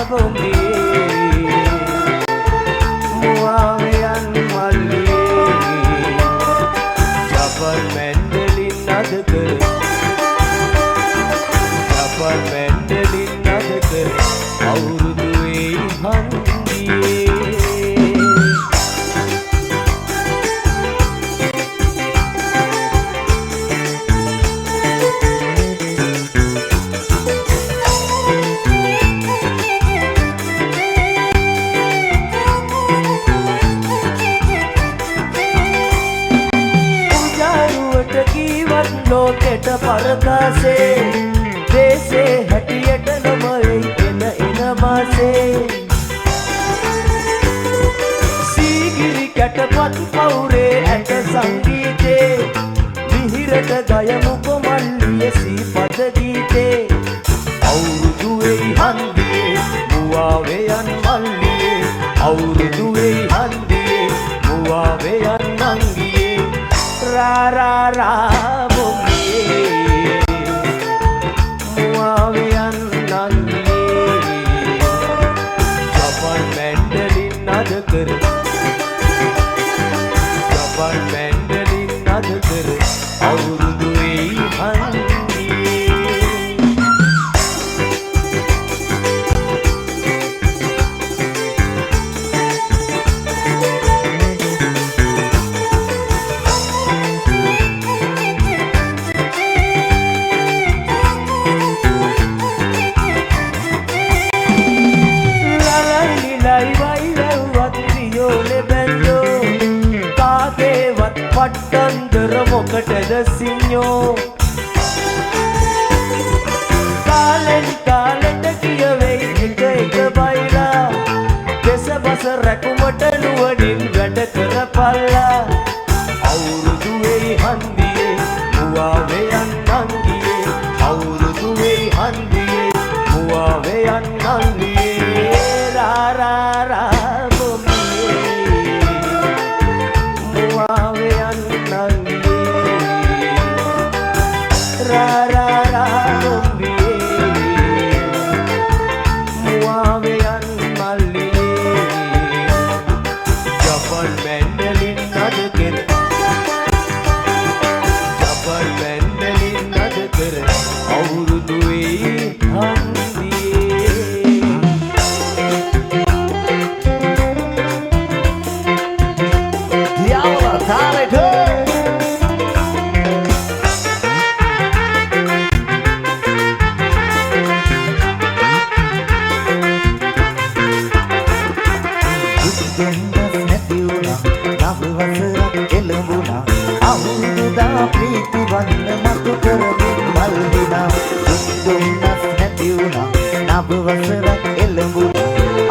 බොම්බේ මුවාවෙයන් මල්ලියේ ජපන් mandolin අද කර ජපන් mandolin අද කර අවුරුදු වෙයි හන්දියේ ලෝකෙට පරකාසේ දේශේ හැටියට නොමයි එන මාසේ සීගිරි කැටපත් පවුරේ ඇට සංගීතේ මිහිරට ගයමුකො මල්ලිය සීපද ගීතේ අවුරුදු වෙයි හන්දියේ මුවාවෙයන් මල්ලියේ අවුරුදු වෙයි හන්දියේ මුවාවෙයන් නංගියේ රා රා රා ජපන් මැන්ඩලින් අද කර අවුරුදු වෙයි පට්ටන්දර මොකටද සිඤ්ඤෝ කාලෙන් කාලෙට කියවෙයි එක බයිලා දෙසබස රැකුමට නුවණින් වැඩ කරපල්ලා අවුරුදු වෙයි හන්දියේ මුවාවෙයන් නංගියේ අවුරුදු වෙයි හන්දියේ මුවාවෙයන් නංගියේ රා රා රා प्रीति वन्न मत करमिन मल्लिना दुन्नस නැතිුණා නබ වසරක් එළඹුණා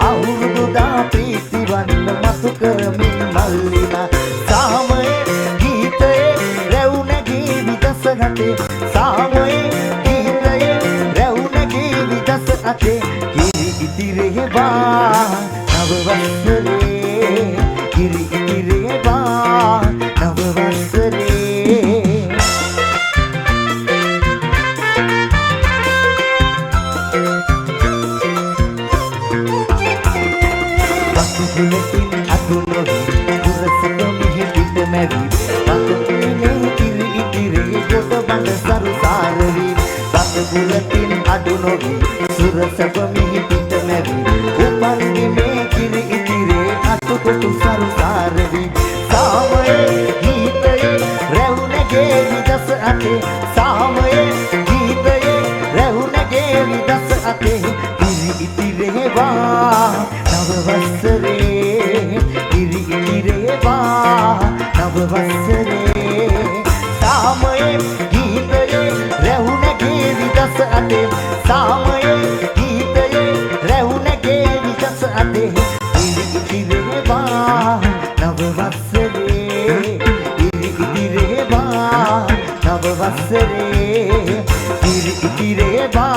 අවුරුදුදා प्रीति වන්න මත කරමින් මල්ලිනා සාමයේ ගීතයේ රැවුනගේ විදස ගතේ සාමයේ ගීතයේ රැවුනගේ විදස අතේ කිරි ඉතිරේ බා නබ වසරේ කිරි ඉතිරේ බා නබ වසරේ Buletin aku novi, kurasa kami kita meri. Batu ini kiri jodoh banda saru sarari. Batu buletin aku novi, kurasa kami kita meri. Upan ini kiri aku kotu saru sarari. Samaye gita rehune gevi das ate. Samaye gita rehune gevi das ate. Kiri itire ba nava vasare. नव वसरे सामये गीतये रहुनगे विदस अते सामये गीतये रहुनगे विदस अते इरिगिरे बा नव वसरे इरिगिरे बा नव वसरे इरिगिरे बा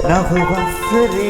नव वसरे